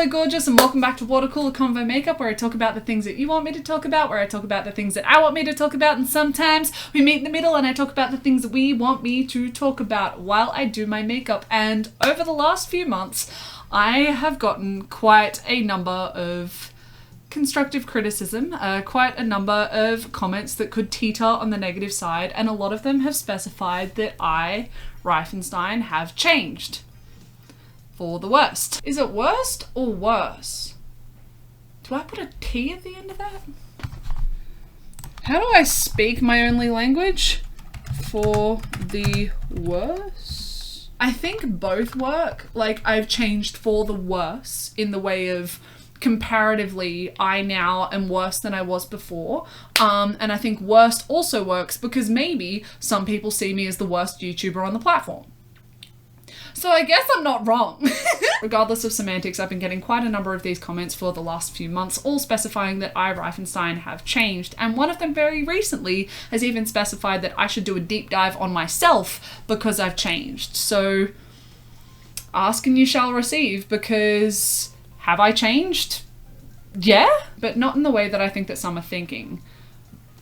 Hello gorgeous and welcome back to Water Cooler Convo Makeup, where I talk about the things that you want me to talk about, where I talk about the things that I want me to talk about, and sometimes we meet in the middle and I talk about the things that we want me to talk about while I do my makeup. And over the last few months, I have gotten quite a number of constructive criticism, quite a number of comments that could teeter on the negative side, and a lot of them have specified that I, Reifenstein, have changed. For the worst. Is it worst or worse? Do I put a T at the end of that? How do I speak my only language? For the worse? I think both work. Like, I've changed for the worse in the way of comparatively, I now am worse than I was before. And I think worst also works because maybe some people see me as the worst YouTuber on the platform. So I guess I'm not wrong. Regardless of semantics, I've been getting quite a number of these comments for the last few months, all specifying that I, Reifenstein, have changed. And one of them very recently has even specified that I should do a deep dive on myself because I've changed. So ask and you shall receive, because have I changed? Yeah, but not in the way that I think that some are thinking.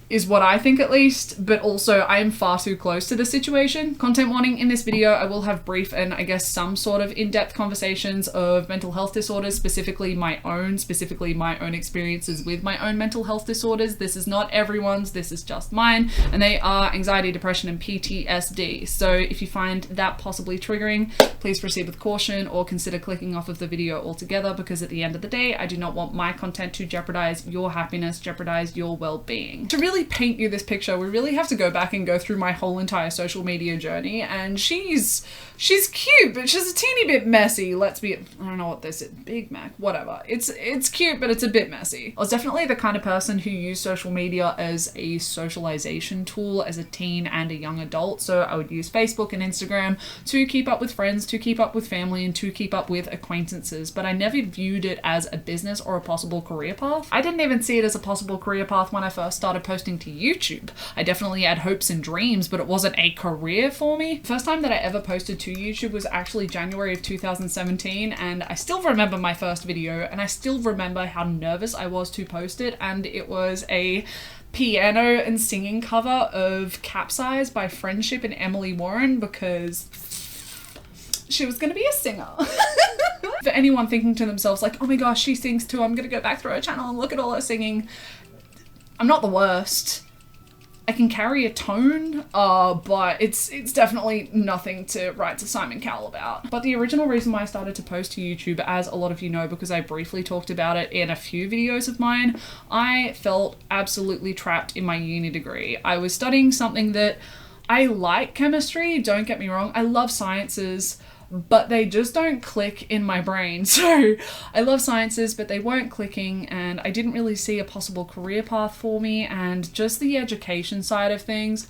Is what I think at least, but also I am far too close to the situation. Content warning, in this video I will have brief and I guess some sort of in-depth conversations of mental health disorders, specifically my own experiences with my own mental health disorders. This is not everyone's, this is just mine, and they are anxiety, depression, and PTSD. So if you find that possibly triggering, please proceed with caution or consider clicking off of the video altogether, because at the end of the day, I do not want my content to jeopardize your happiness, jeopardize your well-being. To really paint you this picture, we really have to go back and go through my whole entire social media journey, and she's cute, but she's a teeny bit messy. I don't know what this is, Big Mac, whatever. It's cute, but it's a bit messy. I was definitely the kind of person who used social media as a socialization tool as a teen and a young adult. So I would use Facebook and Instagram to keep up with friends, to keep up with family, and to keep up with acquaintances, but I never viewed it as a business or a possible career path. I didn't even see it as a possible career path when I first started posting to YouTube. I definitely had hopes and dreams, but it wasn't a career for me. First time that I ever posted to YouTube was actually January of 2017, and I still remember my first video, and I still remember how nervous I was to post it, and it was a piano and singing cover of Capsize by Friendship and Emily Warren, because she was gonna be a singer. For anyone thinking to themselves like, oh my gosh, she sings too, I'm gonna go back through her channel and look at all her singing. I'm not the worst. I can carry a tone, but it's definitely nothing to write to Simon Cowell about. But the original reason why I started to post to YouTube, as a lot of you know because I briefly talked about it in a few videos of mine, I felt absolutely trapped in my uni degree. I was studying something that I like chemistry, don't get me wrong, I love sciences, but they just don't click in my brain. So I love sciences, but they weren't clicking, and I didn't really see a possible career path for me, and just the education side of things.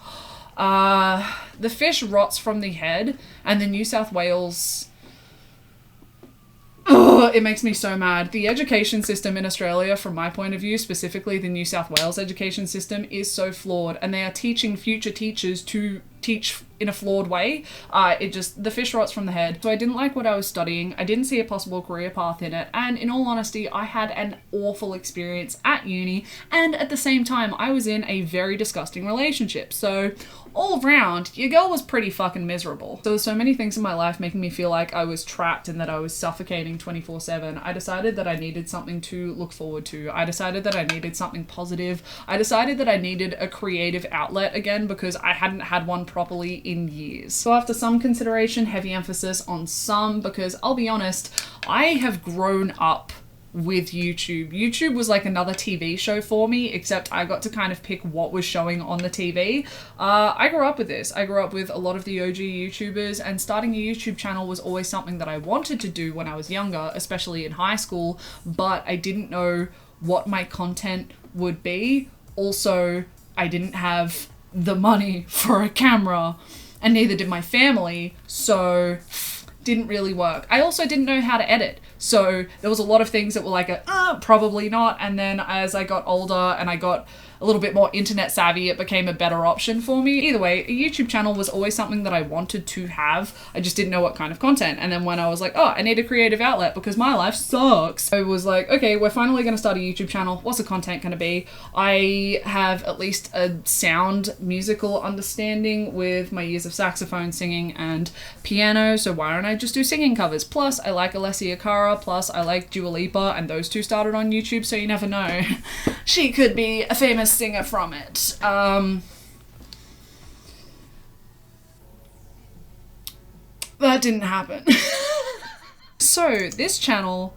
The fish rots from the head, and the New South Wales, it makes me so mad. The education system in Australia, from my point of view, specifically the New South Wales education system, is so flawed, and they are teaching future teachers to teach in a flawed way. The fish rots from the head. So I didn't like what I was studying. I didn't see a possible career path in it. And in all honesty, I had an awful experience at uni. And at the same time, I was in a very disgusting relationship. So all around, your girl was pretty fucking miserable. So there's so many things in my life making me feel like I was trapped and that I was suffocating 24/7. I decided that I needed something to look forward to. I decided that I needed something positive. I decided that I needed a creative outlet again, because I hadn't had one properly in years. So after some consideration, heavy emphasis on some, because I'll be honest, I have grown up with YouTube. YouTube was like another TV show for me, except I got to kind of pick what was showing on the TV. I grew up with this. I grew up with a lot of the OG YouTubers, and starting a YouTube channel was always something that I wanted to do when I was younger, especially in high school, but I didn't know what my content would be. Also, I didn't have the money for a camera, and neither did my family, so didn't really work. I also didn't know how to edit. So there was a lot of things that were like, probably not. And then as I got older and I got a little bit more internet savvy, it became a better option for me. Either way, a YouTube channel was always something that I wanted to have. I just didn't know what kind of content. And then when I was like, oh, I need a creative outlet because my life sucks, I was like, okay, we're finally going to start a YouTube channel. What's the content going to be? I have at least a sound musical understanding with my years of saxophone, singing, and piano. So why don't I just do singing covers? Plus, I like Alessia Cara. Plus, I like Dua Lipa, and those two started on YouTube, so you never know. She could be a famous singer from it. That didn't happen. So this channel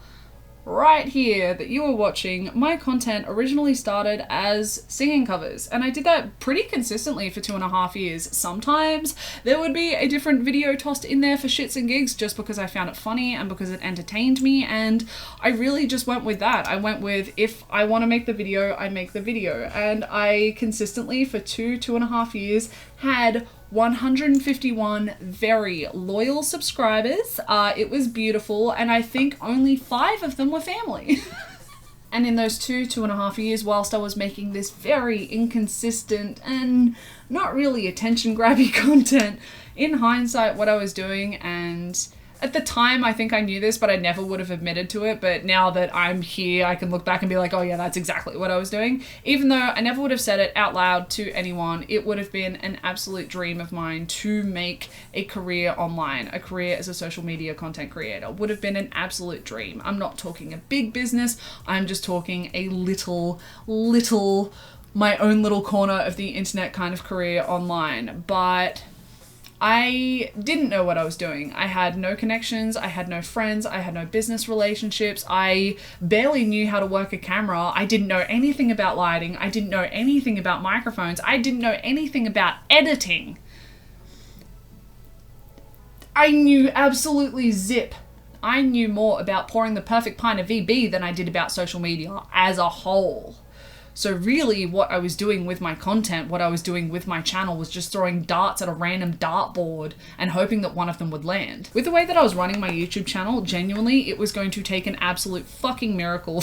right here that you are watching, my content originally started as singing covers, and I did that pretty consistently for 2.5 years. Sometimes there would be a different video tossed in there for shits and gigs just because I found it funny and because it entertained me, and I really just went with that. I went with, if I want to make the video, I make the video, and I consistently for 2.5 years had 151 very loyal subscribers. It was beautiful, and I think only 5 of them were family. And in those 2.5 years, whilst I was making this very inconsistent and not really attention-grabby content, in hindsight, what I was doing, and at the time, I think I knew this, but I never would have admitted to it. But now that I'm here, I can look back and be like, oh yeah, that's exactly what I was doing. Even though I never would have said it out loud to anyone, it would have been an absolute dream of mine to make a career online. A career as a social media content creator would have been an absolute dream. I'm not talking a big business. I'm just talking a little, my own little corner of the internet kind of career online. But I didn't know what I was doing. I had no connections, I had no friends, I had no business relationships, I barely knew how to work a camera, I didn't know anything about lighting, I didn't know anything about microphones, I didn't know anything about editing. I knew absolutely zip. I knew more about pouring the perfect pint of VB than I did about social media as a whole. So really what I was doing with my content, what I was doing with my channel was just throwing darts at a random dartboard and hoping that one of them would land. With the way that I was running my YouTube channel, genuinely, it was going to take an absolute fucking miracle.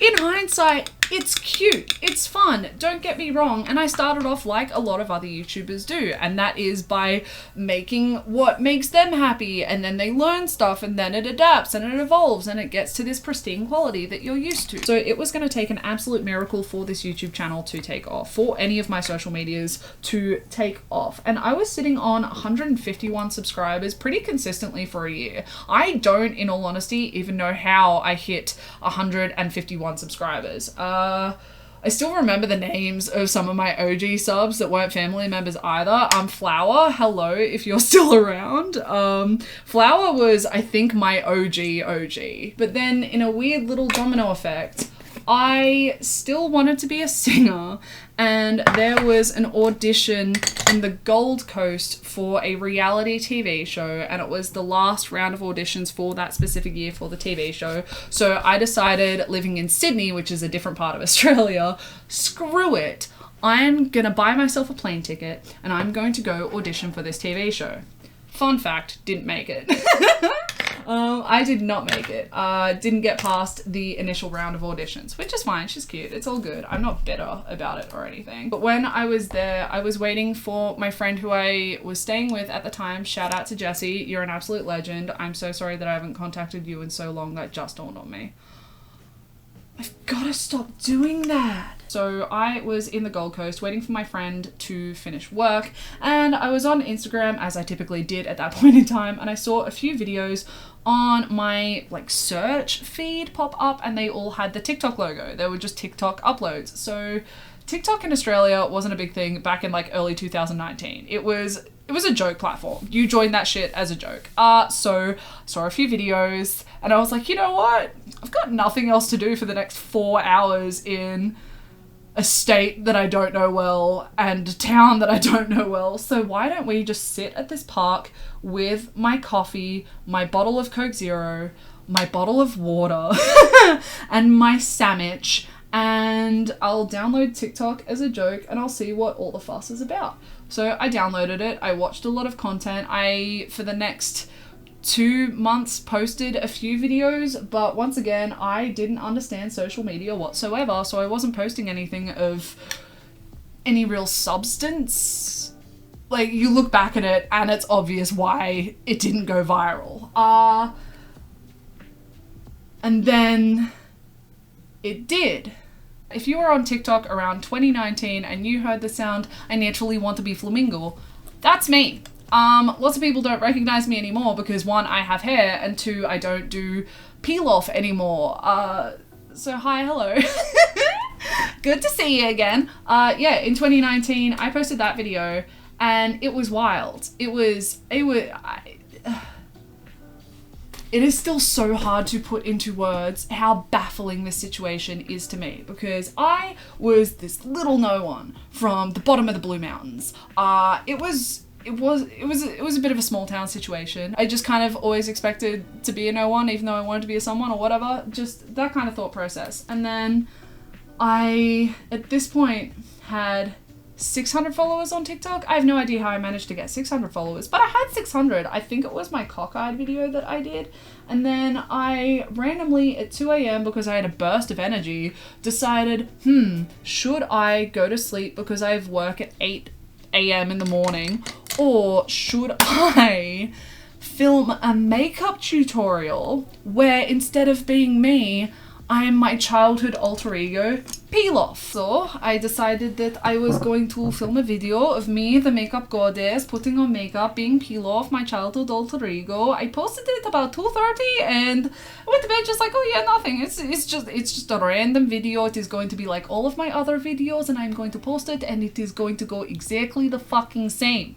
In hindsight, it's cute, it's fun, don't get me wrong, and I started off like a lot of other YouTubers do, and that is by making what makes them happy, and then they learn stuff, and then it adapts, and it evolves, and it gets to this pristine quality that you're used to. So it was going to take an absolute miracle for this YouTube channel to take off, for any of my social medias to take off, and I was sitting on 151 subscribers pretty consistently for a year. I don't, in all honesty, even know how I hit 151 subscribers. I still remember the names of some of my OG subs that weren't family members either. Flower, hello if you're still around. Flower was, I think, my OG. But then in a weird little domino effect, I still wanted to be a singer, and there was an audition in the Gold Coast for a reality TV show, and it was the last round of auditions for that specific year for the TV show. So I decided, living in Sydney, which is a different part of Australia, screw it. I'm gonna buy myself a plane ticket and I'm going to go audition for this TV show. Fun fact, didn't make it. I did not make it. Didn't get past the initial round of auditions, which is fine. She's cute. It's all good. I'm not bitter about it or anything. But when I was there, I was waiting for my friend who I was staying with at the time. Shout out to Jessie. You're an absolute legend. I'm so sorry that I haven't contacted you in so long. That just dawned on me. I've got to stop doing that. So I was in the Gold Coast waiting for my friend to finish work, and I was on Instagram, as I typically did at that point in time, and I saw a few videos on my search feed pop up, and they all had the TikTok logo. They were just TikTok uploads. So TikTok in Australia wasn't a big thing back in early 2019. It was a joke platform. You joined that shit as a joke. So saw a few videos and I was like, you know what? I've got nothing else to do for the next 4 hours in a state that I don't know well and a town that I don't know well. So why don't we just sit at this park with my coffee, my bottle of Coke Zero, my bottle of water, and my sandwich, and I'll download TikTok as a joke and I'll see what all the fuss is about. So I downloaded it. I watched a lot of content. I, for the next 2 months, posted a few videos, but once again, I didn't understand social media whatsoever, so I wasn't posting anything of any real substance. Like, you look back at it and it's obvious why it didn't go viral. And then it did. If you were on TikTok around 2019 and you heard the sound, "I naturally want to be flamingo," that's me. Lots of people don't recognize me anymore because 1, I have hair, and 2, I don't do Piloff anymore. So hi, hello. Good to see you again. Yeah, in 2019, I posted that video and it was wild. It is still so hard to put into words how baffling this situation is to me, because I was this little no one from the bottom of the Blue Mountains. It was a bit of a small town situation. I just kind of always expected to be a no one, even though I wanted to be a someone or whatever. Just that kind of thought process. And then I, at this point, had 600 followers on TikTok. I have no idea how I managed to get 600 followers, but I had 600. I think it was my cockeyed video that I did. And then I randomly at 2 a.m, because I had a burst of energy, decided, should I go to sleep because I have work at 8 a.m. in the morning, or should I film a makeup tutorial where instead of being me, I am my childhood alter ego, Piloff. So I decided that I was going to film a video of me, the makeup goddess, putting on makeup, being Piloff, my childhood alter ego. I posted it about 2:30 and I went to bed just like, oh yeah, nothing. It's just a random video. It is going to be like all of my other videos, and I'm going to post it and it is going to go exactly the fucking same.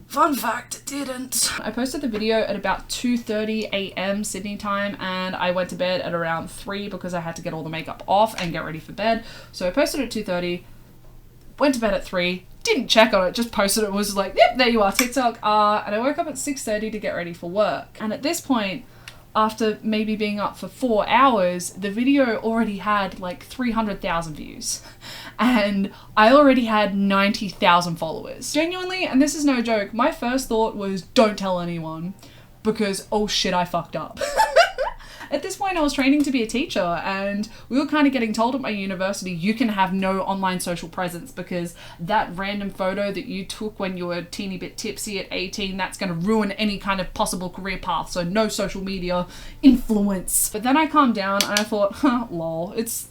Fun fact, it didn't. I posted the video at about 2:30 a.m. Sydney time, and I went to bed at around 3 because I had to get all the makeup off and get ready for bed. So I posted at 2:30, went to bed at 3, didn't check on it, just posted it, was like, yep, there you are, TikTok. And I woke up at 6:30 to get ready for work. And at this point, after maybe being up for 4 hours, the video already had like 300,000 views. And I already had 90,000 followers. Genuinely, and this is no joke, my first thought was, don't tell anyone, because oh shit, I fucked up. At this point, I was training to be a teacher, and we were kind of getting told at my university, you can have no online social presence because that random photo that you took when you were a teeny bit tipsy at 18, that's going to ruin any kind of possible career path, so no social media influence. But then I calmed down and I thought, lol, it's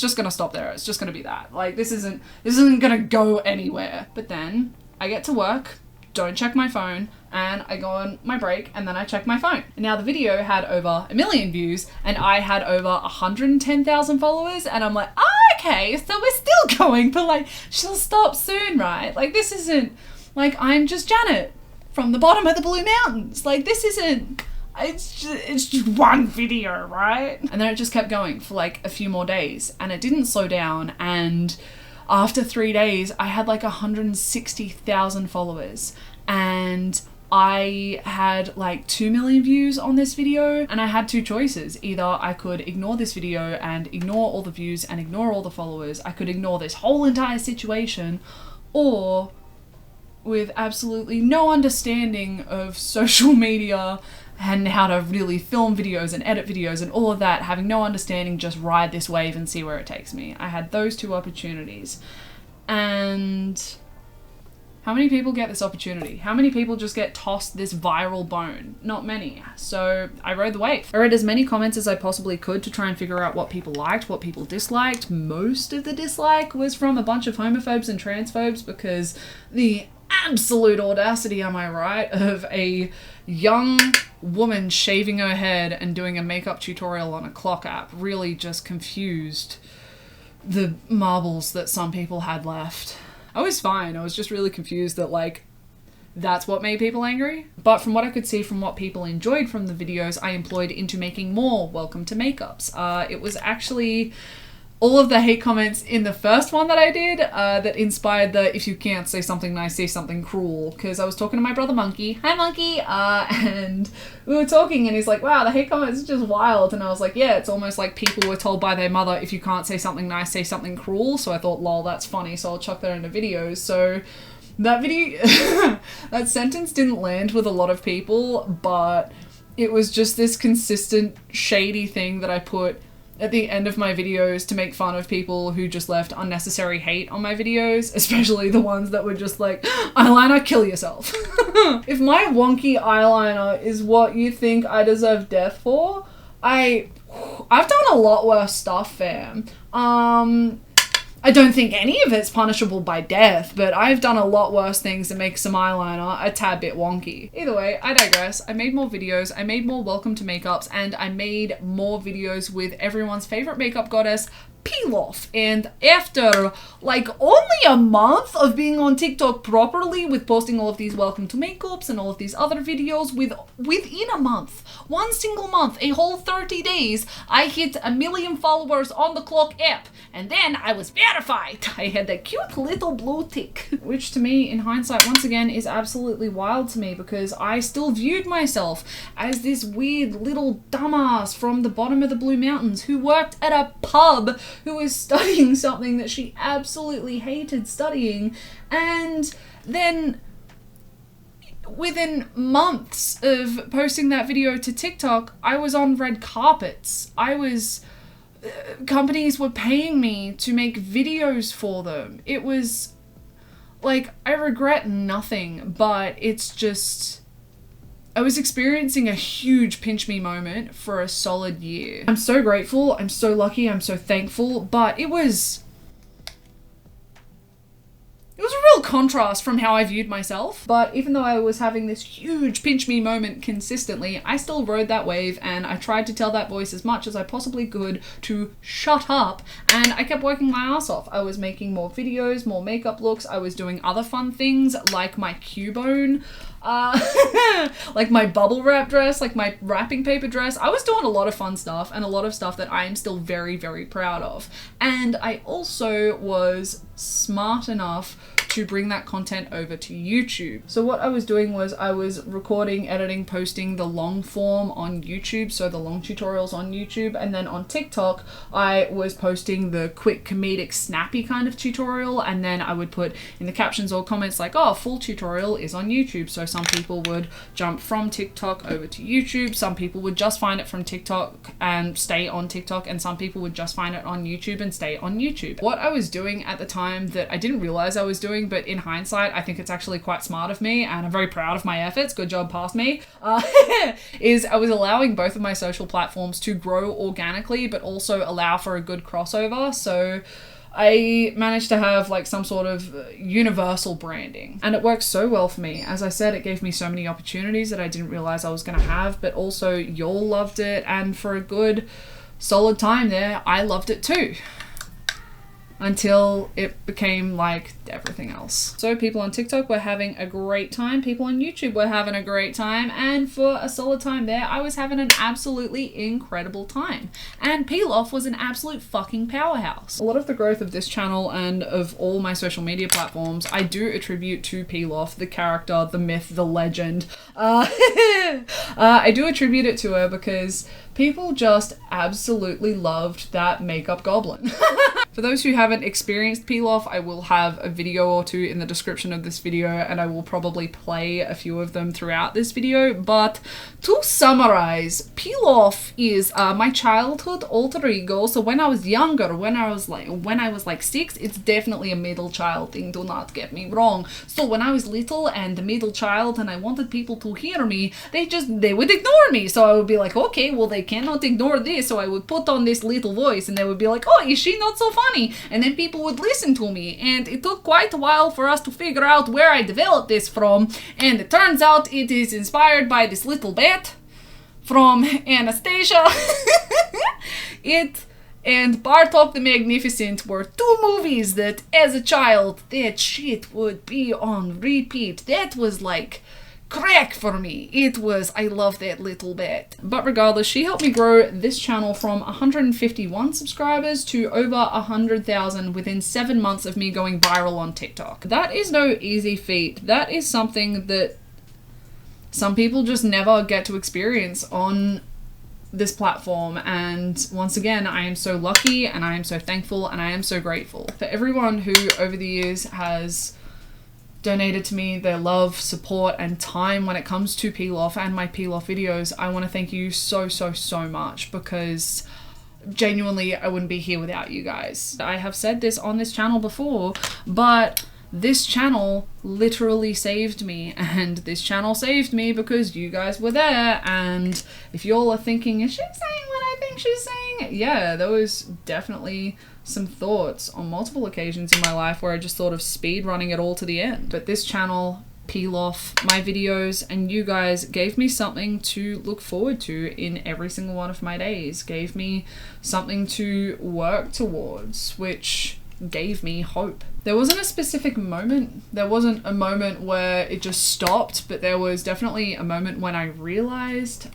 just gonna stop there. It's just gonna be that. Like, this isn't gonna go anywhere. But then I get to work, don't check my phone, and I go on my break, and then I check my phone. And now the video had over 1 million views, and I had over 110,000 followers, and I'm like, okay, so we're still going, but like, she'll stop soon, right? Like, this isn't, like, I'm just Janet from the bottom of the Blue Mountains. Like, this isn't, it's just one video, right? And then it just kept going for like a few more days, and it didn't slow down, and after 3 days I had like 160,000 followers, and I had like 2 million views on this video, and I had 2 choices. Either I could ignore this video and ignore all the views and ignore all the followers, I could ignore this whole entire situation, or with absolutely no understanding of social media and how to really film videos and edit videos and all of that, having no understanding, just ride this wave and see where it takes me. I had those 2 opportunities. And how many people get this opportunity? How many people just get tossed this viral bone? Not many. So I rode the wave. I read as many comments as I possibly could to try and figure out what people liked, what people disliked. Most of the dislike was from a bunch of homophobes and transphobes, because the absolute audacity, am I right, of a young woman shaving her head and doing a makeup tutorial on a clock app really just confused the marbles that some people had left. I was fine. I was just really confused that, like, that's what made people angry. But from what I could see from what people enjoyed from the videos, I employed into making more welcome to makeups. It was actually all of the hate comments in the first one that I did that inspired the if you can't say something nice, say something cruel. Because I was talking to my brother Monkey. Hi Monkey! And we were talking and he's like, wow, the hate comments are just wild. And I was like, yeah, it's almost like people were told by their mother, if you can't say something nice, say something cruel. So I thought, lol, that's funny, so I'll chuck that into videos. So That video, that sentence didn't land with a lot of people, but it was just this consistent shady thing that I put at the end of my videos to make fun of people who just left unnecessary hate on my videos, especially the ones that were just like, eyeliner, kill yourself. If my wonky eyeliner is what you think I deserve death for, I've done a lot worse stuff, fam. I don't think any of it's punishable by death, but I've done a lot worse things that make some eyeliner a tad bit wonky. Either way, I digress. I made more videos, I made more welcome to makeups, and I made more videos with everyone's favorite makeup goddess, Piloff. And after like only a month of being on TikTok properly with posting all of these welcome to makeups and all of these other videos, within a month, one single month, a whole 30 days, I hit 1 million followers on the clock app, and then I was verified. I had that cute little blue tick, which to me in hindsight once again is absolutely wild to me, because I still viewed myself as this weird little dumbass from the bottom of the Blue Mountains who worked at a pub, who was studying something that she absolutely hated studying. And then within months of posting that video to TikTok, I was on red carpets. Companies were paying me to make videos for them. It was like, I regret nothing, but it's just, I was experiencing a huge pinch me moment for a solid year. I'm so grateful, I'm so lucky, I'm so thankful, but it was a real contrast from how I viewed myself. But even though I was having this huge pinch me moment consistently, I still rode that wave, and I tried to tell that voice as much as I possibly could to shut up, and I kept working my ass off. I was making more videos, more makeup looks, I was doing other fun things like my Cubone, like my bubble wrap dress, like my wrapping paper dress. I was doing a lot of fun stuff, and a lot of stuff that I am still very, very proud of. And I also was smart enough to bring that content over to YouTube. So what I was doing was I was recording, editing, posting the long form on YouTube, so the long tutorials on YouTube, and then on TikTok I was posting the quick comedic snappy kind of tutorial, and then I would put in the captions or comments like, oh, full tutorial is on YouTube. So some people would jump from TikTok over to YouTube, some people would just find it from TikTok and stay on TikTok, and some people would just find it on YouTube and stay on YouTube. What I was doing at the time that I didn't realize I was doing, but in hindsight I think it's actually quite smart of me, and I'm very proud of my efforts, good job past me, is I was allowing both of my social platforms to grow organically but also allow for a good crossover. So I managed to have like some sort of universal branding, and it worked so well for me. As I said, it gave me so many opportunities that I didn't realize I was going to have, but also y'all loved it, and for a good solid time there I loved it too, until it became like everything else. So people on TikTok were having a great time, people on YouTube were having a great time, and for a solid time there I was having an absolutely incredible time. And Piloff was an absolute fucking powerhouse. A lot of the growth of this channel and of all my social media platforms I do attribute to Piloff, the character, the myth, the legend. I do attribute it to her because people just absolutely loved that makeup goblin. For those who haven't experienced Piloff, I will have a video or two in the description of this video, and I will probably play a few of them throughout this video. But to summarize, Piloff is my childhood alter ego. So when I was younger, when I was like 6, it's definitely a middle child thing, do not get me wrong. So when I was little and a middle child and I wanted people to hear me, they would ignore me. So I would be like, okay, well they cannot ignore this. So I would put on this little voice and they would be like, oh, is she not so funny? And then people would listen to me, and it took quite a while for us to figure out where I developed this from, and it turns out it is inspired by this little bat from Anastasia. It and Bartok the Magnificent were 2 movies that as a child, that shit would be on repeat. That was like crack for me. I love that little bat. But regardless, she helped me grow this channel from 151 subscribers to over 100,000 within 7 months of me going viral on TikTok. That is no easy feat. That is something that some people just never get to experience on this platform, and once again I am so lucky, and I am so thankful, and I am so grateful for everyone who over the years has donated to me their love, support, and time when it comes to Piloff and my Piloff videos. I want to thank you so much, because genuinely I wouldn't be here without you guys. I have said this on this channel before, but this channel literally saved me, and this channel saved me because you guys were there. And if y'all are thinking, is she saying what I think she's saying? Yeah, there was definitely some thoughts on multiple occasions in my life where I just thought of speed running it all to the end. But this channel, Piloff, my videos, and you guys gave me something to look forward to in every single one of my days, gave me something to work towards, which gave me hope. There wasn't a specific moment. There wasn't a moment where it just stopped, but there was definitely a moment when I realized,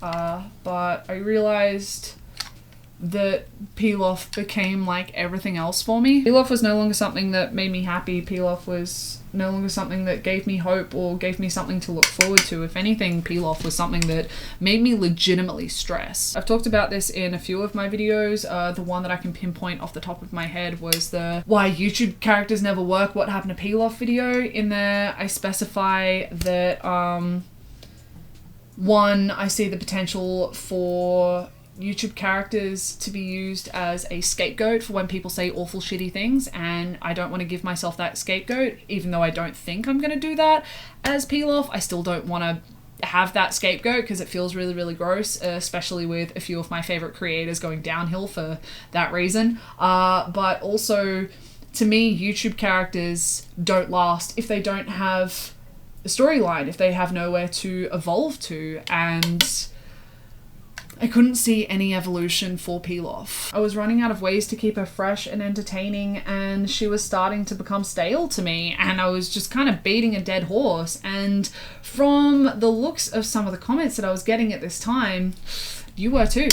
that Piloff became like everything else for me. Piloff was no longer something that made me happy. Piloff was no longer something that gave me hope or gave me something to look forward to. If anything, Piloff was something that made me legitimately stress. I've talked about this in a few of my videos. The one that I can pinpoint off the top of my head was the why YouTube characters never work, what happened to Piloff video. In there, I specify that one, I see the potential for YouTube characters to be used as a scapegoat for when people say awful shitty things, and I don't want to give myself that scapegoat. Even though I don't think I'm going to do that as Piloff, I still don't want to have that scapegoat because it feels really gross, especially with a few of my favorite creators going downhill for that reason. But also, to me, YouTube characters don't last if they don't have a storyline, if they have nowhere to evolve to, and I couldn't see any evolution for Piloff. I was running out of ways to keep her fresh and entertaining, and she was starting to become stale to me, and I was just kind of beating a dead horse. And from the looks of some of the comments that I was getting at this time, you were too.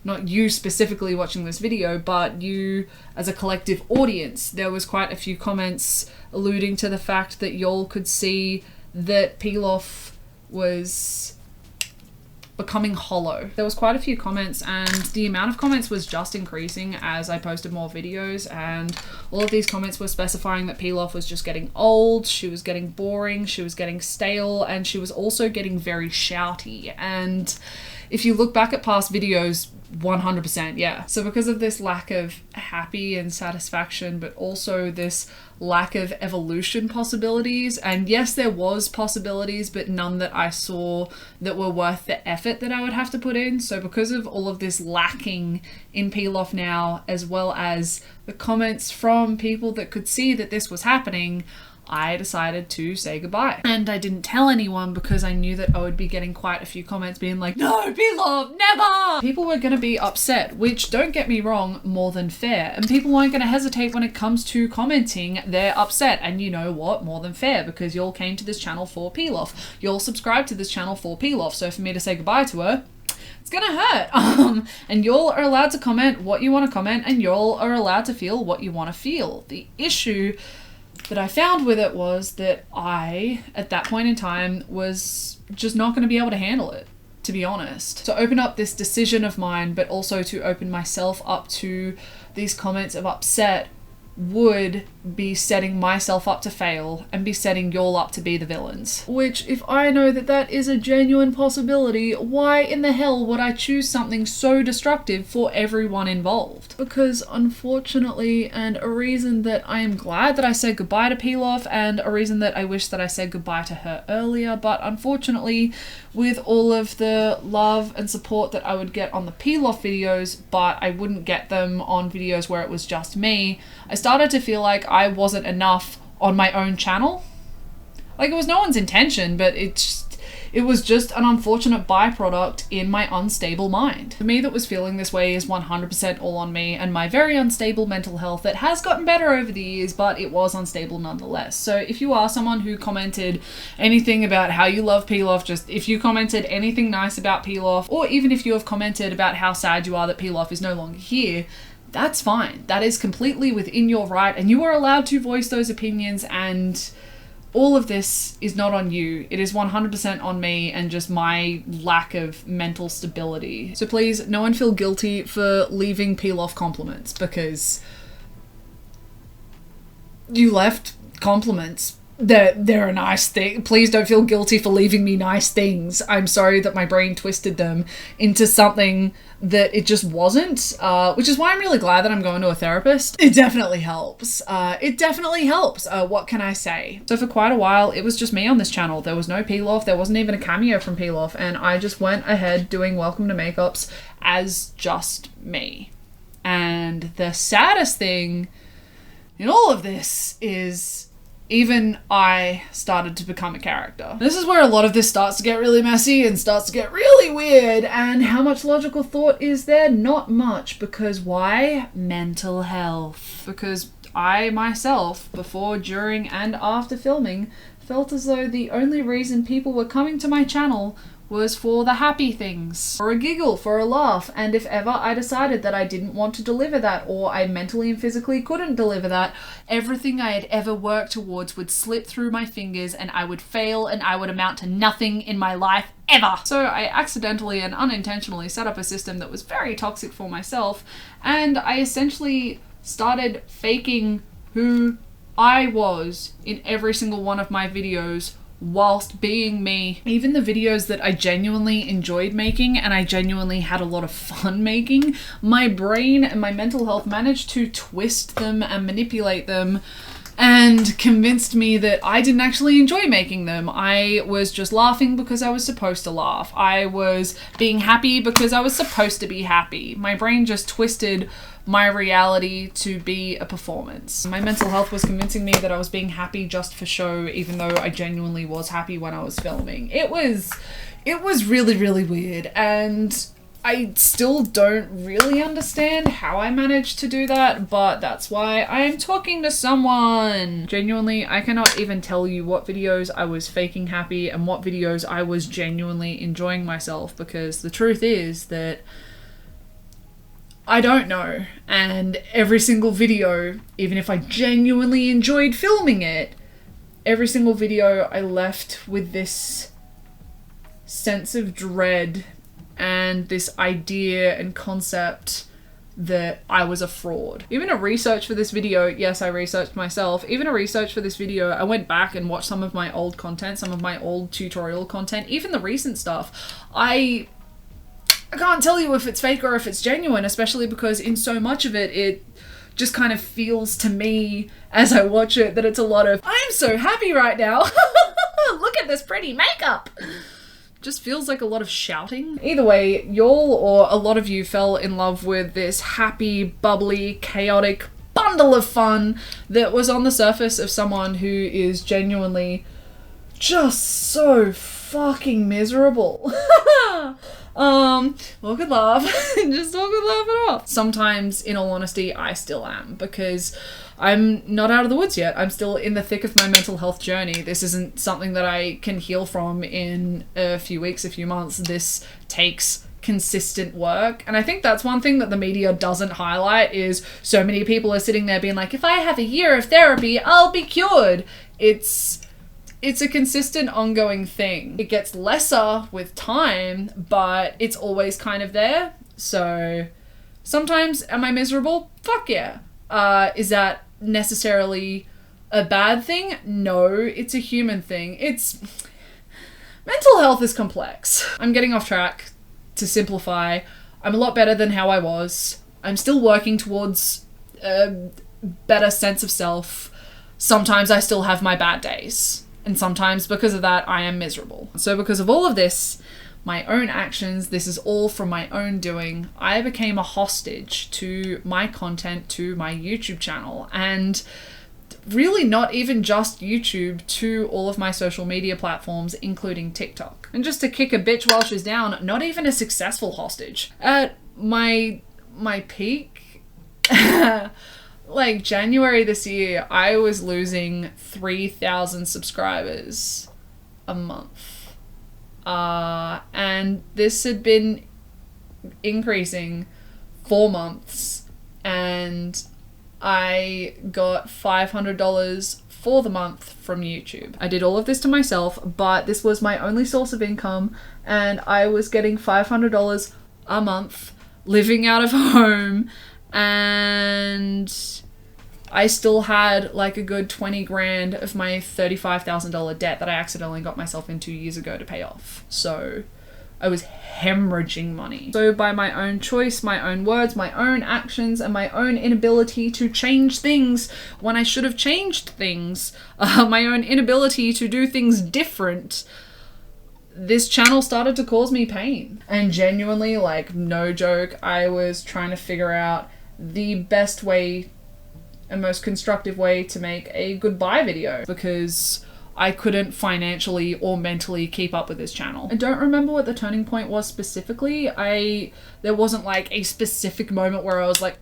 Not you specifically watching this video, but you as a collective audience. There was quite a few comments alluding to the fact that y'all could see that Piloff was becoming hollow. There was quite a few comments, and the amount of comments was just increasing as I posted more videos, and all of these comments were specifying that Piloff was just getting old, she was getting boring, she was getting stale, and she was also getting very shouty. And if you look back at past videos, 100%, yeah. So because of this lack of happy and satisfaction, but also this lack of evolution possibilities, and yes, there was possibilities, but none that I saw that were worth the effort that I would have to put in. So because of all of this lacking in Piloff now, as well as the comments from people that could see that this was happening, I decided to say goodbye. And I didn't tell anyone because I knew that I would be getting quite a few comments being like, no, Piloff, never! People were gonna be upset, which, don't get me wrong, more than fair. And people weren't gonna hesitate when it comes to commenting they're upset. And you know what? More than fair, because y'all came to this channel for Piloff. Y'all subscribed to this channel for Piloff. So for me to say goodbye to her, it's gonna hurt. And y'all are allowed to comment what you want to comment, and y'all are allowed to feel what you want to feel. The issue that I found with it was that I, at that point in time, was just not going to be able to handle it, to be honest. To open up this decision of mine, but also to open myself up to these comments of upset, would be setting myself up to fail and be setting y'all up to be the villains. Which, if I know that that is a genuine possibility, why in the hell would I choose something so destructive for everyone involved? Because unfortunately, and a reason that I am glad that I said goodbye to Piloff, and a reason that I wish that I said goodbye to her earlier, but unfortunately, with all of the love and support that I would get on the Piloff videos, but I wouldn't get them on videos where it was just me, I started to feel like I wasn't enough on my own channel. Like, it was no one's intention, but it was just an unfortunate byproduct in my unstable mind. For me that was feeling this way is 100% all on me and my very unstable mental health that has gotten better over the years, but it was unstable nonetheless. So if you are someone who commented anything about how you love Piloff, just if you commented anything nice about Piloff, or even if you have commented about how sad you are that Piloff is no longer here, that's fine. That is completely within your right, and you are allowed to voice those opinions, and all of this is not on you. It is 100% on me and just my lack of mental stability. So please, no one feel guilty for leaving Piloff compliments, because you left compliments they're a nice thing. Please don't feel guilty for leaving me nice things. I'm sorry that my brain twisted them into something that it just wasn't, which is why I'm really glad that I'm going to a therapist. It definitely helps. What can I say? So for quite a while, it was just me on this channel. There was no Piloff. There wasn't even a cameo from Piloff. And I just went ahead doing Welcome to Makeups as just me. And the saddest thing in all of this is even I started to become a character. This is where a lot of this starts to get really messy and starts to get really weird. And how much logical thought is there? Not much. Because why? Mental health. Because I myself, before, during, and after filming, felt as though the only reason people were coming to my channel was for the happy things, for a giggle, for a laugh, and if ever I decided that I didn't want to deliver that, or I mentally and physically couldn't deliver that, everything I had ever worked towards would slip through my fingers and I would fail and I would amount to nothing in my life ever. So I accidentally and unintentionally set up a system that was very toxic for myself, and I essentially started faking who I was in every single one of my videos whilst being me. Even the videos that I genuinely enjoyed making and I genuinely had a lot of fun making, my brain and my mental health managed to twist them and manipulate them and convinced me that I didn't actually enjoy making them. I was just laughing because I was supposed to laugh. I was being happy because I was supposed to be happy. My brain just twisted my reality to be a performance. My mental health was convincing me that I was being happy just for show, even though I genuinely was happy when I was filming. It was really, really weird, and I still don't really understand how I managed to do that, but that's why I am talking to someone. Genuinely, I cannot even tell you what videos I was faking happy and what videos I was genuinely enjoying myself, because the truth is that I don't know. And every single video, even if I genuinely enjoyed filming it, every single video I left with this sense of dread and this idea and concept that I was a fraud. Even a research for this video, yes, I researched myself. Even a research for this video, I went back and watched some of my old content, some of my old tutorial content, even the recent stuff. I can't tell you if it's fake or if it's genuine, especially because in so much of it, it just kind of feels to me as I watch it that it's a lot of, I'm so happy right now. Look at this pretty makeup. Just feels like a lot of shouting. Either way, y'all or a lot of you fell in love with this happy, bubbly, chaotic bundle of fun that was on the surface of someone who is genuinely just so fucking miserable. All good laugh. Just all good laugh it off. Sometimes, in all honesty, I still am, because I'm not out of the woods yet. I'm still in the thick of my mental health journey. This isn't something that I can heal from in a few weeks, a few months. This takes consistent work. And I think that's one thing that the media doesn't highlight, is so many people are sitting there being like, if I have a year of therapy, I'll be cured. It's a consistent ongoing thing. It gets lesser with time, but it's always kind of there. So sometimes, am I miserable? Fuck yeah. Is that necessarily a bad thing? No, it's a human thing. Mental health is complex. I'm getting off track. To simplify, I'm a lot better than how I was. I'm still working towards a better sense of self. Sometimes I still have my bad days. And sometimes because of that, I am miserable. So because of all of this, my own actions, this is all from my own doing, I became a hostage to my content, to my YouTube channel, and really not even just YouTube, to all of my social media platforms, including TikTok. And just to kick a bitch while she's down, not even a successful hostage. At my peak, like January this year, I was losing 3,000 subscribers a month. And this had been increasing 4 months, and I got $500 for the month from YouTube. I did all of this to myself, but this was my only source of income, and I was getting $500 a month living out of home, and I still had like a good 20 grand of my $35,000 debt that I accidentally got myself in 2 years ago to pay off. So I was hemorrhaging money. So by my own choice, my own words, my own actions, and my own inability to change things when I should have changed things, my own inability to do things different, this channel started to cause me pain. And genuinely, like, no joke, I was trying to figure out the best way and most constructive way to make a goodbye video, because I couldn't financially or mentally keep up with this channel. I don't remember what the turning point was specifically. There wasn't like a specific moment where I was like,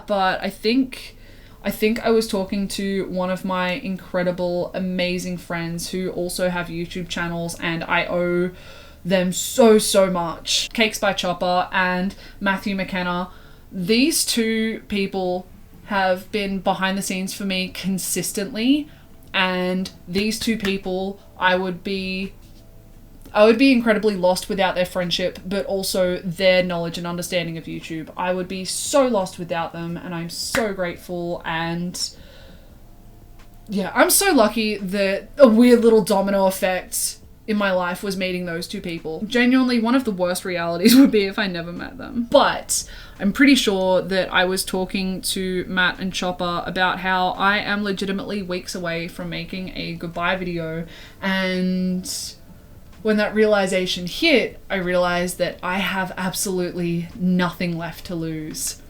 but I think I was talking to one of my incredible, amazing friends who also have YouTube channels, and I owe them so much. Cakes by Chopper and Matthew McKenna. These two people have been behind the scenes for me consistently, and these two people, I would be incredibly lost without their friendship, but also their knowledge and understanding of YouTube. I would be so lost without them, and I'm so grateful. And yeah, I'm so lucky that a weird little domino effect in my life was meeting those two people. Genuinely, one of the worst realities would be if I never met them. But I'm pretty sure that I was talking to Matt and Chopper about how I am legitimately weeks away from making a goodbye video, and when that realization hit, I realized that I have absolutely nothing left to lose.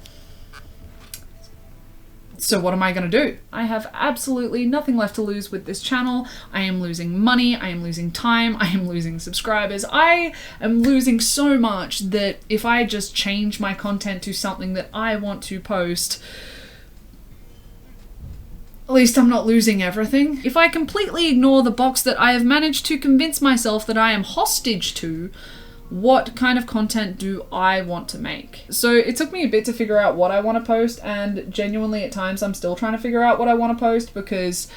So what am I going to do? I have absolutely nothing left to lose with this channel. I am losing money, I am losing time, I am losing subscribers. I am losing so much that if I just change my content to something that I want to post, at least I'm not losing everything. If I completely ignore the box that I have managed to convince myself that I am hostage to, what kind of content do I want to make? So it took me a bit to figure out what I want to post, and genuinely at times I'm still trying to figure out what I want to post, because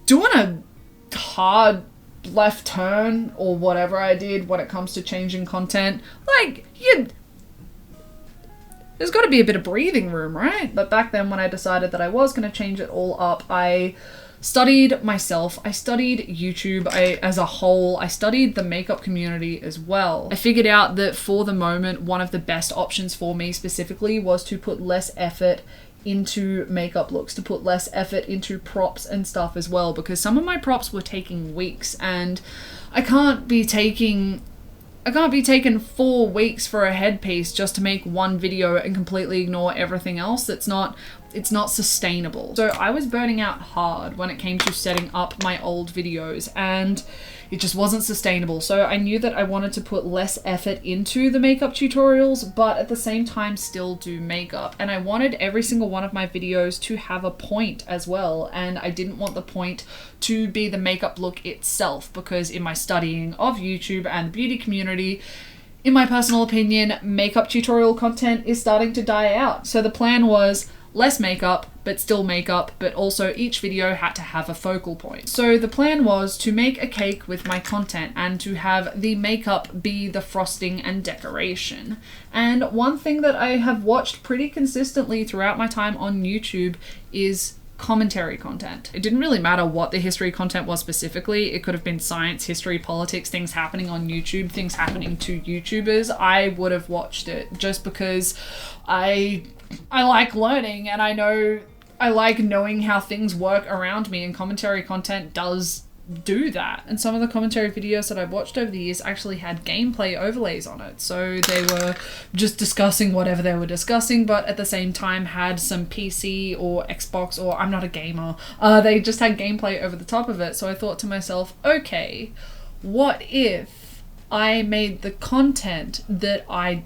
doing a hard left turn or whatever I did when it comes to changing content, like, there's got to be a bit of breathing room, right? But back then when I decided that I was going to change it all up, I studied myself, I studied YouTube as a whole, I studied the makeup community as well. I figured out that for the moment, one of the best options for me specifically was to put less effort into makeup looks, to put less effort into props and stuff as well, because some of my props were taking weeks, and I can't be taking 4 weeks for a headpiece just to make one video and completely ignore everything else. It's not sustainable. So I was burning out hard when it came to setting up my old videos, and it just wasn't sustainable. So I knew that I wanted to put less effort into the makeup tutorials, but at the same time still do makeup. And I wanted every single one of my videos to have a point as well. And I didn't want the point to be the makeup look itself, because in my studying of YouTube and the beauty community, in my personal opinion, makeup tutorial content is starting to die out. So the plan was less makeup, but still makeup, but also each video had to have a focal point. So the plan was to make a cake with my content and to have the makeup be the frosting and decoration. And one thing that I have watched pretty consistently throughout my time on YouTube is commentary content. It didn't really matter what the history content was specifically. It could have been science, history, politics, things happening on YouTube, things happening to YouTubers. I would have watched it just because I like learning, and I like knowing how things work around me, and commentary content does do that. And some of the commentary videos that I've watched over the years actually had gameplay overlays on it. So they were just discussing whatever they were discussing, but at the same time had some PC or Xbox, or I'm not a gamer. They just had gameplay over the top of it. So I thought to myself, okay, what if I made the content that I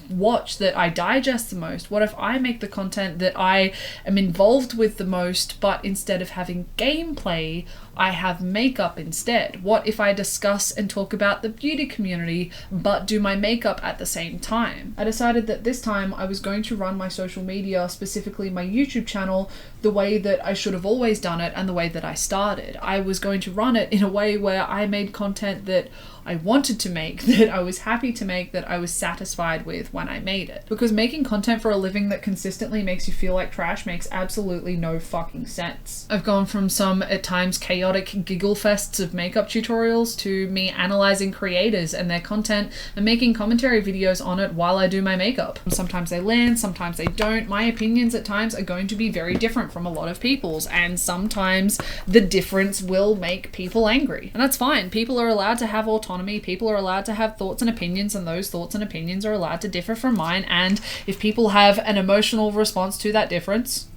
watch, that I digest the most? What if I make the content that I am involved with the most, but instead of having gameplay, I have makeup instead? What if I discuss and talk about the beauty community, but do my makeup at the same time? I decided that this time I was going to run my social media, specifically my YouTube channel, the way that I should have always done it and the way that I started. I was going to run it in a way where I made content that I wanted to make, that I was happy to make, that I was satisfied with when I made it. Because making content for a living that consistently makes you feel like trash makes absolutely no fucking sense. I've gone from some, at times, chaotic giggle fests of makeup tutorials to me analyzing creators and their content and making commentary videos on it while I do my makeup. Sometimes they land, sometimes they don't. My opinions at times are going to be very different from a lot of people's, and sometimes the difference will make people angry. And that's fine. People are allowed to have autonomy. People are allowed to have thoughts and opinions, and those thoughts and opinions are allowed to differ from mine. And if people have an emotional response to that difference,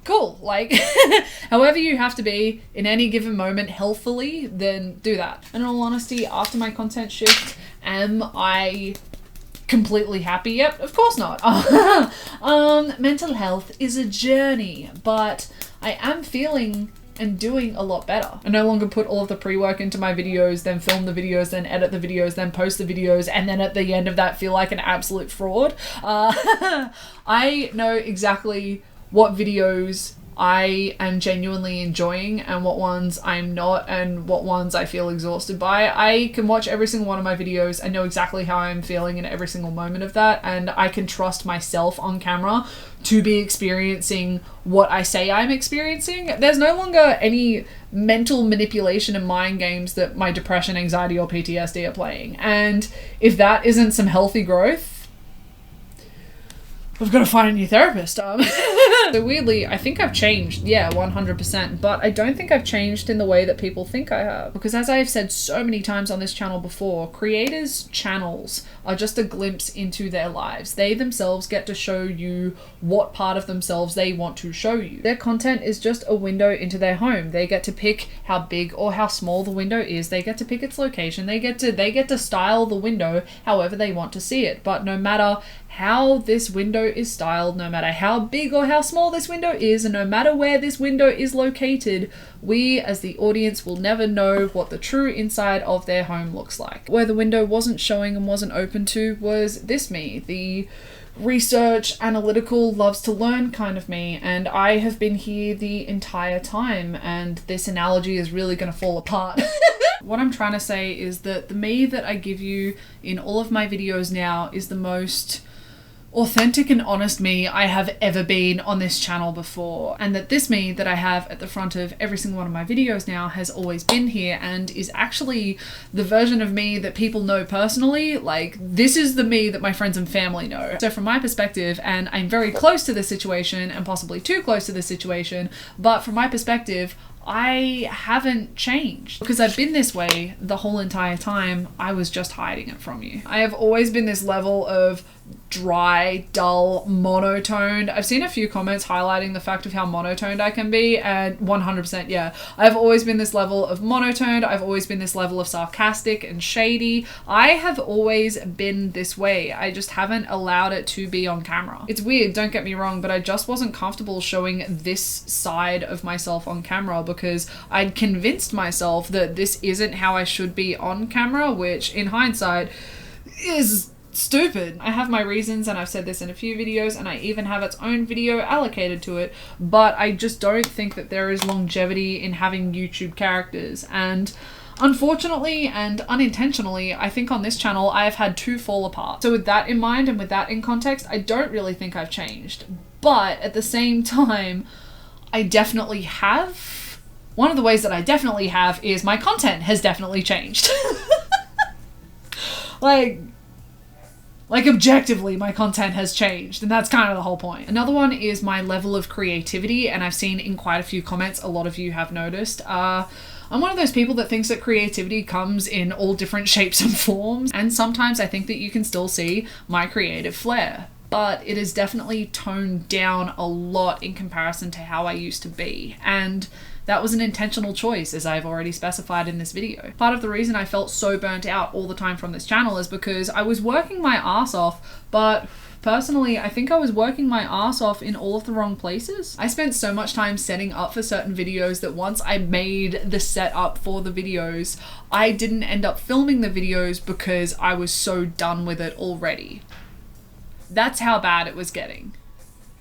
cool. Like, however you have to be in any given moment healthily, then do that. And in all honesty, after my content shift, am I completely happy? Yep, of course not. Mental health is a journey, but I am feeling and doing a lot better. I no longer put all of the pre-work into my videos, then film the videos, then edit the videos, then post the videos, and then at the end of that feel like an absolute fraud. I know exactly what videos I am genuinely enjoying and what ones I'm not, and what ones I feel exhausted by. I can watch every single one of my videos and know exactly how I'm feeling in every single moment of that, and I can trust myself on camera to be experiencing what I say I'm experiencing. There's no longer any mental manipulation and mind games that my depression, anxiety, or PTSD are playing. And if that isn't some healthy growth, I've got to find a new therapist. So weirdly, I think I've changed, yeah, 100%, but I don't think I've changed in the way that people think I have. Because as I've said so many times on this channel before, creators' channels are just a glimpse into their lives. They themselves get to show you what part of themselves they want to show you. Their content is just a window into their home. They get to pick how big or how small the window is. They get to pick its location. They get to style the window however they want to see it. But no matter how this window is styled, no matter how big or how small this window is, and no matter where this window is located, we as the audience will never know what the true inside of their home looks like. Where the window wasn't showing and wasn't open to was this me, the research, analytical, loves to learn kind of me, and I have been here the entire time, and this analogy is really going to fall apart. What I'm trying to say is that the me that I give you in all of my videos now is the most authentic and honest me I have ever been on this channel before, and that this me that I have at the front of every single one of my videos now has always been here and is actually the version of me that people know personally. Like, this is the me that my friends and family know. So from my perspective, and I'm very close to this situation and possibly too close to this situation, but from my perspective, I haven't changed because I've been this way the whole entire time. I was just hiding it from you. I have always been this level of dry, dull, monotoned. I've seen a few comments highlighting the fact of how monotoned I can be, and 100% yeah. I've always been this level of monotoned. I've always been this level of sarcastic and shady. I have always been this way. I just haven't allowed it to be on camera. It's weird, don't get me wrong, but I just wasn't comfortable showing this side of myself on camera because I'd convinced myself that this isn't how I should be on camera, which in hindsight is stupid. I have my reasons, and I've said this in a few videos, and I even have its own video allocated to it, but I just don't think that there is longevity in having YouTube characters. And unfortunately and unintentionally, I think on this channel I have had two fall apart. So with that in mind and with that in context, I don't really think I've changed. But at the same time, I definitely have. One of the ways that I definitely have is my content has definitely changed. Like objectively, my content has changed, and that's kind of the whole point. Another one is my level of creativity, and I've seen in quite a few comments, a lot of you have noticed, I'm one of those people that thinks that creativity comes in all different shapes and forms, and sometimes I think that you can still see my creative flair. But it is definitely toned down a lot in comparison to how I used to be, and that was an intentional choice, as I've already specified in this video. Part of the reason I felt so burnt out all the time from this channel is because I was working my ass off, but personally, I think I was working my ass off in all of the wrong places. I spent so much time setting up for certain videos that once I made the setup for the videos, I didn't end up filming the videos because I was so done with it already. That's how bad it was getting.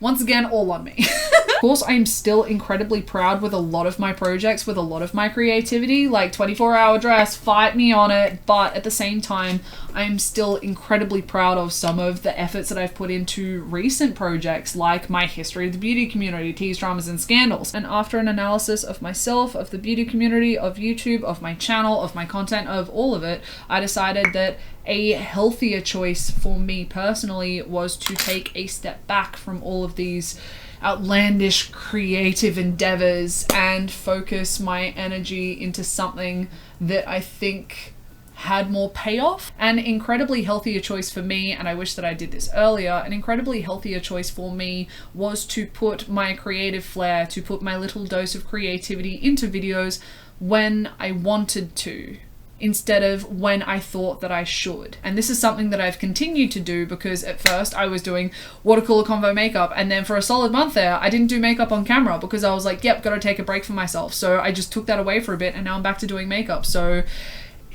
Once again, all on me. Of course, I'm still incredibly proud with a lot of my projects, with a lot of my creativity, like 24-hour dress, fight me on it. But at the same time, I'm still incredibly proud of some of the efforts that I've put into recent projects, like my history of the beauty community, teas, dramas, and scandals. And after an analysis of myself, of the beauty community, of YouTube, of my channel, of my content, of all of it, I decided that a healthier choice for me personally was to take a step back from all of these outlandish creative endeavors and focus my energy into something that I think had more payoff. An incredibly healthier choice for me, and I wish that I did this earlier, an incredibly healthier choice for me was to put my creative flair, to put my little dose of creativity into videos when I wanted to, instead of when I thought that I should. And this is something that I've continued to do, because at first I was doing watercolor convo makeup, and then for a solid month there I didn't do makeup on camera because I was like, yep, gotta take a break for myself. So I just took that away for a bit, and now I'm back to doing makeup. So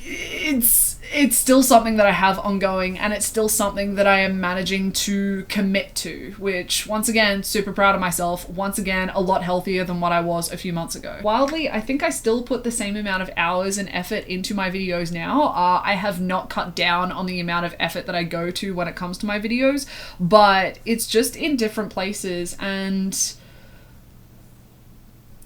it's still something that I have ongoing, and it's still something that I am managing to commit to, which once again, super proud of myself. Once again, a lot healthier than what I was a few months ago. Wildly, I think I still put the same amount of hours and effort into my videos now. I have not cut down on the amount of effort that I go to when it comes to my videos, but it's just in different places. And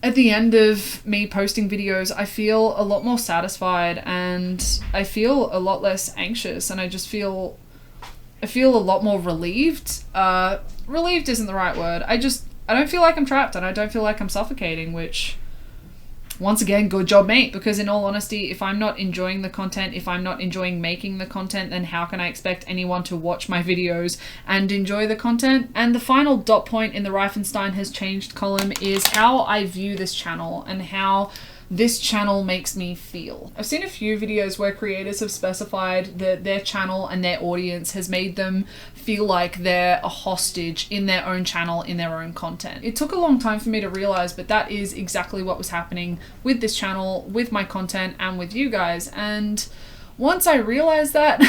at the end of me posting videos, I feel a lot more satisfied, and I feel a lot less anxious, and I feel a lot more relieved. Relieved isn't the right word. I don't feel like I'm trapped, and I don't feel like I'm suffocating, which, once again, good job, mate. Because in all honesty, if I'm not enjoying the content, if I'm not enjoying making the content, then how can I expect anyone to watch my videos and enjoy the content? And the final dot point in the Reifenstein has changed column is how I view this channel and how this channel makes me feel. I've seen a few videos where creators have specified that their channel and their audience has made them feel like they're a hostage in their own channel, in their own content. It took a long time for me to realize, but that is exactly what was happening with this channel, with my content, and with you guys. And once I realized that,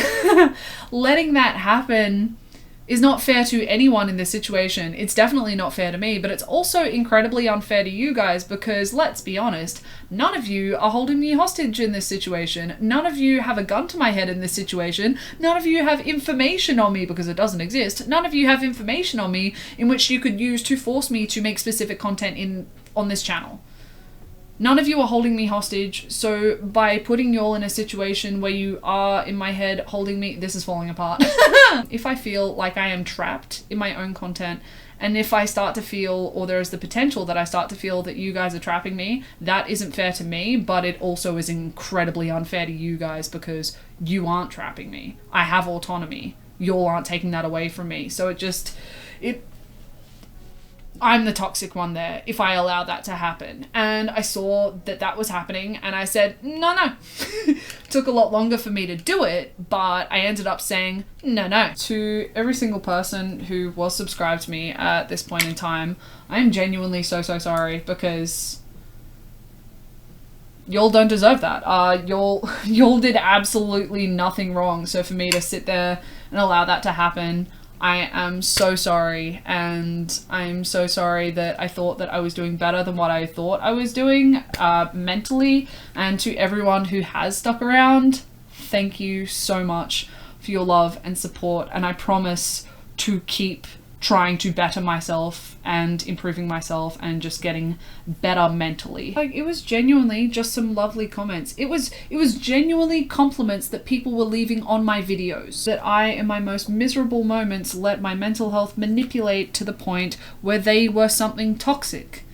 letting that happen is not fair to anyone in this situation. It's definitely not fair to me, but it's also incredibly unfair to you guys, because let's be honest, none of you are holding me hostage in this situation. None of you have a gun to my head in this situation. None of you have information on me, because it doesn't exist. None of you have information on me in which you could use to force me to make specific content on this channel. None of you are holding me hostage, so by putting you all in a situation where you are, in my head, holding me, this is falling apart. If I feel like I am trapped in my own content, and if I start to feel, or there is the potential that I start to feel that you guys are trapping me, that isn't fair to me, but it also is incredibly unfair to you guys, because you aren't trapping me. I have autonomy. You all aren't taking that away from me. So I'm the toxic one there if I allow that to happen. And I saw that that was happening, and I said, no. Took a lot longer for me to do it, but I ended up saying, no. To every single person who was subscribed to me at this point in time, I am genuinely so sorry, because y'all don't deserve that. Y'all did absolutely nothing wrong. So for me to sit there and allow that to happen, I am so sorry, and I'm so sorry that I thought that I was doing better than what I thought I was doing mentally. And to everyone who has stuck around, thank you so much for your love and support, and I promise to keep trying to better myself and improving myself and just getting better mentally. Like, it was genuinely just some lovely comments. It was genuinely compliments that people were leaving on my videos, that I, in my most miserable moments, let my mental health manipulate to the point where they were something toxic.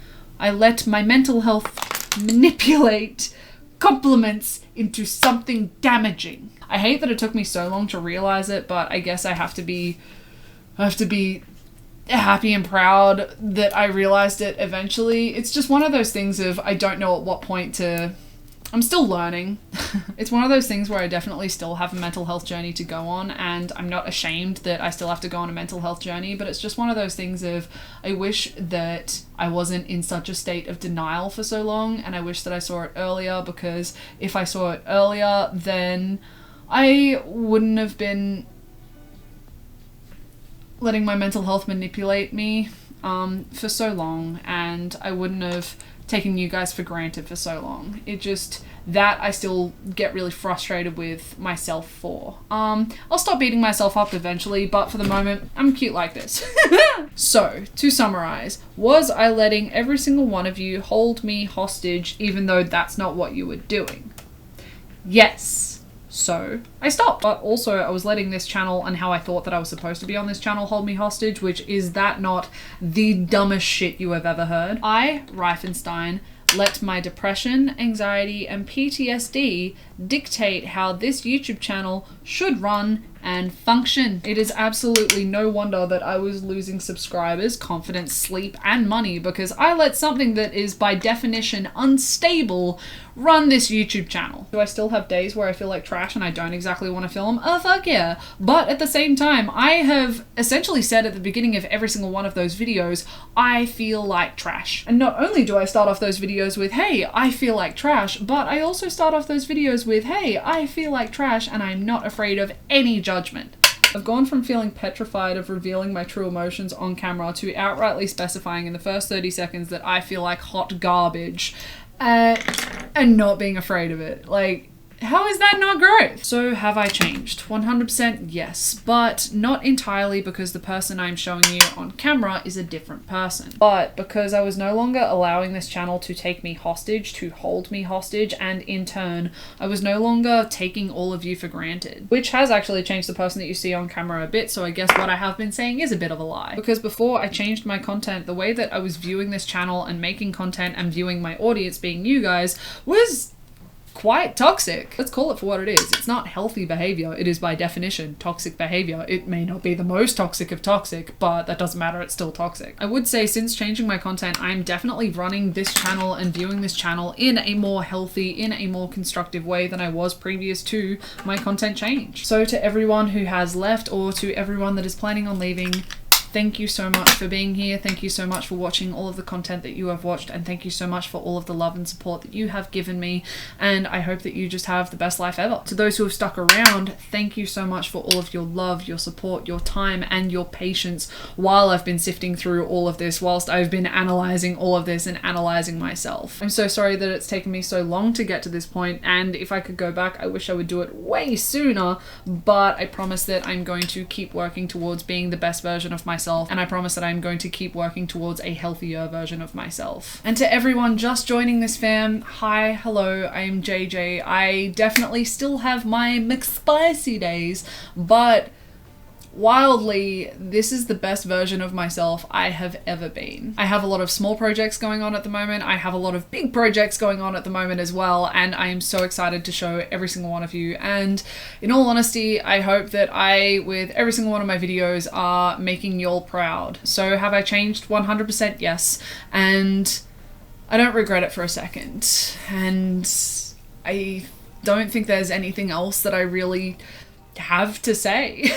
I let my mental health manipulate compliments into something damaging. I hate that it took me so long to realize it, but I guess I have to be happy and proud that I realized it eventually. It's just one of those things of, I don't know at what point to... I'm still learning. It's one of those things where I definitely still have a mental health journey to go on, and I'm not ashamed that I still have to go on a mental health journey, but it's just one of those things of, I wish that I wasn't in such a state of denial for so long, and I wish that I saw it earlier, because if I saw it earlier, then I wouldn't have been letting my mental health manipulate me for so long, and I wouldn't have taken you guys for granted for so long. It just, that I still get really frustrated with myself for. I'll stop beating myself up eventually, but for the moment, I'm cute like this. So, to summarize, was I letting every single one of you hold me hostage even though that's not what you were doing? Yes. So I stopped. But also I was letting this channel and how I thought that I was supposed to be on this channel hold me hostage, which is that not the dumbest shit you have ever heard? I, Reifenstein, let my depression, anxiety, and PTSD dictate how this YouTube channel should run and function. It is absolutely no wonder that I was losing subscribers, confidence, sleep, and money because I let something that is by definition unstable run this YouTube channel. Do I still have days where I feel like trash and I don't exactly want to film? Oh, fuck yeah. But at the same time, I have essentially said at the beginning of every single one of those videos, I feel like trash. And not only do I start off those videos with, hey, I feel like trash, but I also start off those videos with, hey, I feel like trash and I'm not afraid of any judgment. I've gone from feeling petrified of revealing my true emotions on camera to outrightly specifying in the first 30 seconds that I feel like hot garbage and not being afraid of it. Like, how is that not growth? So have I changed? 100% yes, but not entirely because the person I'm showing you on camera is a different person, but because I was no longer allowing this channel to take me hostage, to hold me hostage, and in turn, I was no longer taking all of you for granted, which has actually changed the person that you see on camera a bit, so I guess what I have been saying is a bit of a lie. Because before I changed my content, the way that I was viewing this channel and making content and viewing my audience, being you guys, was quite toxic. Let's call it for what it is. It's not healthy behavior. It is by definition toxic behavior. It may not be the most toxic of toxic, but that doesn't matter. It's still toxic. I would say since changing my content, I'm definitely running this channel and viewing this channel in a more healthy, in a more constructive way than I was previous to my content change. So to everyone who has left or to everyone that is planning on leaving, thank you so much for being here. Thank you so much for watching all of the content that you have watched, and thank you so much for all of the love and support that you have given me, and I hope that you just have the best life ever. To those who have stuck around, thank you so much for all of your love, your support, your time, and your patience while I've been sifting through all of this, whilst I've been analysing all of this and analysing myself. I'm so sorry that it's taken me so long to get to this point, and if I could go back, I wish I would do it way sooner, but I promise that I'm going to keep working towards being the best version of myself, and I promise that I'm going to keep working towards a healthier version of myself. And to everyone just joining this fam, hi, hello, I'm JJ. I definitely still have my McSpicy days, but wildly, this is the best version of myself I have ever been. I have a lot of small projects going on at the moment. I have a lot of big projects going on at the moment as well, and I am so excited to show every single one of you. And in all honesty, I hope that I, with every single one of my videos, are making y'all proud. So have I changed? 100% yes. And I don't regret it for a second. And I don't think there's anything else that I really have to say.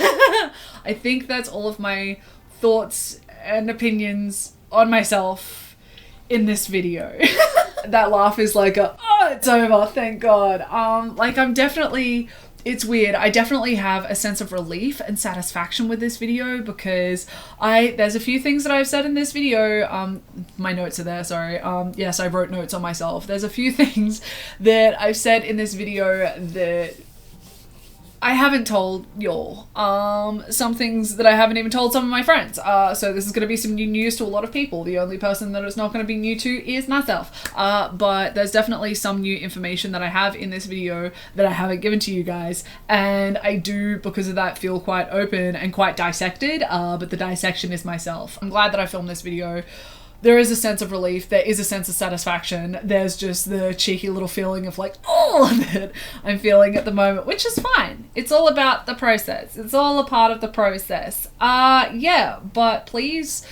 I think that's all of my thoughts and opinions on myself in this video. That laugh is like a, oh, it's over, thank God. Like I'm definitely, it's weird. I definitely have a sense of relief and satisfaction with this video because there's a few things that I've said in this video. My notes are there, sorry. Yes, I wrote notes on myself. There's a few things that I've said in this video that I haven't told y'all. Some things that I haven't even told some of my friends. So this is going to be some new news to a lot of people. The only person that it's not going to be new to is myself. But there's definitely some new information that I have in this video that I haven't given to you guys. And I do, because of that, feel quite open and quite dissected. But the dissection is myself. I'm glad that I filmed this video. There is a sense of relief, there is a sense of satisfaction, there's just the cheeky little feeling of like, oh, that I'm feeling at the moment, which is fine. It's all about the process. It's all a part of the process. Yeah, but please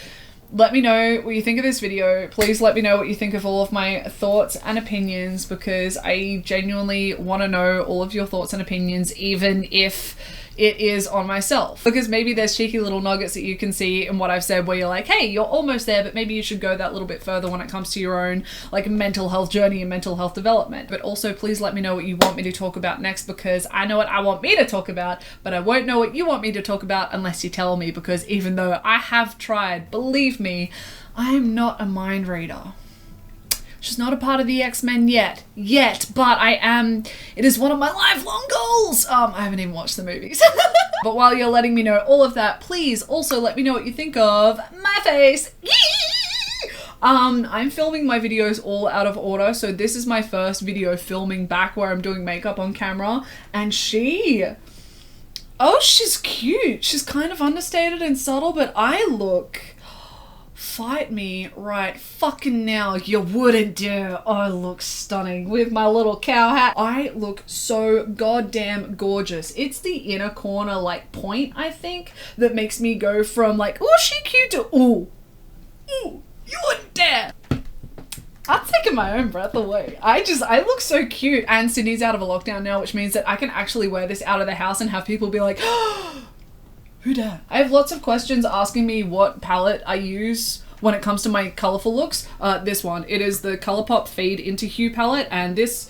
let me know what you think of this video. Please let me know what you think of all of my thoughts and opinions, because I genuinely want to know all of your thoughts and opinions, even if it is on myself. Because maybe there's cheeky little nuggets that you can see in what I've said where you're like, hey, you're almost there, but maybe you should go that little bit further when it comes to your own like mental health journey and mental health development. But also please let me know what you want me to talk about next, because I know what I want me to talk about, but I won't know what you want me to talk about unless you tell me, because even though I have tried, believe me, I am not a mind reader. She's not a part of the X-Men yet, but I am. It is one of my lifelong goals. I haven't even watched the movies. But while you're letting me know all of that, please also let me know what you think of my face. I'm filming my videos all out of order, so this is my first video filming back where I'm doing makeup on camera, and she's cute. She's kind of understated and subtle, but I look... Fight me right fucking now, you wouldn't dare. I look stunning with my little cow hat. I look so goddamn gorgeous. It's the inner corner like point, I think, that makes me go from like, oh, she cute to, ooh, you wouldn't dare. I'm taking my own breath away. I look so cute, and Sydney's out of a lockdown now, which means that I can actually wear this out of the house and have people be like, oh, who dat? I have lots of questions asking me what palette I use when it comes to my colourful looks. This one. It is the Colourpop Fade Into Hue palette, and this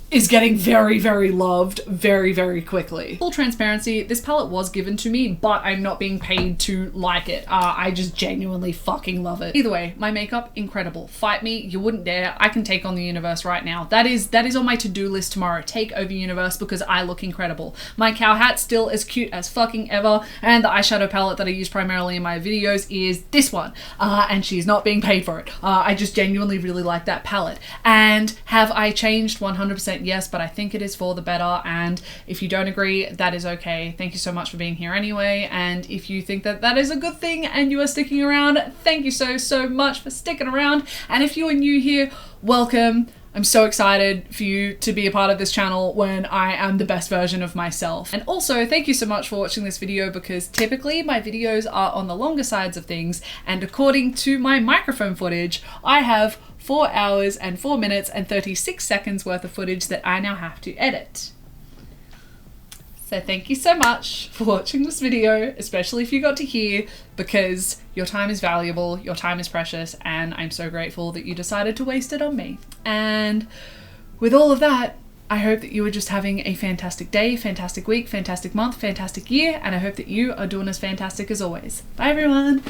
is getting very, very loved very, very quickly. Full transparency, this palette was given to me, but I'm not being paid to like it. I just genuinely fucking love it. Either way, my makeup, incredible. Fight me, you wouldn't dare. I can take on the universe right now. That is on my to-do list tomorrow. Take over universe, because I look incredible. My cow hat still as cute as fucking ever, and the eyeshadow palette that I use primarily in my videos is this one, and she's not being paid for it. I just genuinely really like that palette. And have I changed? 100% yes, but I think it is for the better, and if you don't agree, that is okay. Thank you so much for being here anyway, and if you think that that is a good thing and you are sticking around, thank you so much for sticking around. And if you are new here, welcome. I'm so excited for you to be a part of this channel when I am the best version of myself. And also, thank you so much for watching this video, because typically my videos are on the longer sides of things, and according to my microphone footage, I have 4 hours and 4 minutes and 36 seconds worth of footage that I now have to edit. So thank you so much for watching this video, especially if you got to here, because your time is valuable, your time is precious, and I'm so grateful that you decided to waste it on me. And with all of that, I hope that you are just having a fantastic day, fantastic week, fantastic month, fantastic year, and I hope that you are doing as fantastic as always. Bye everyone!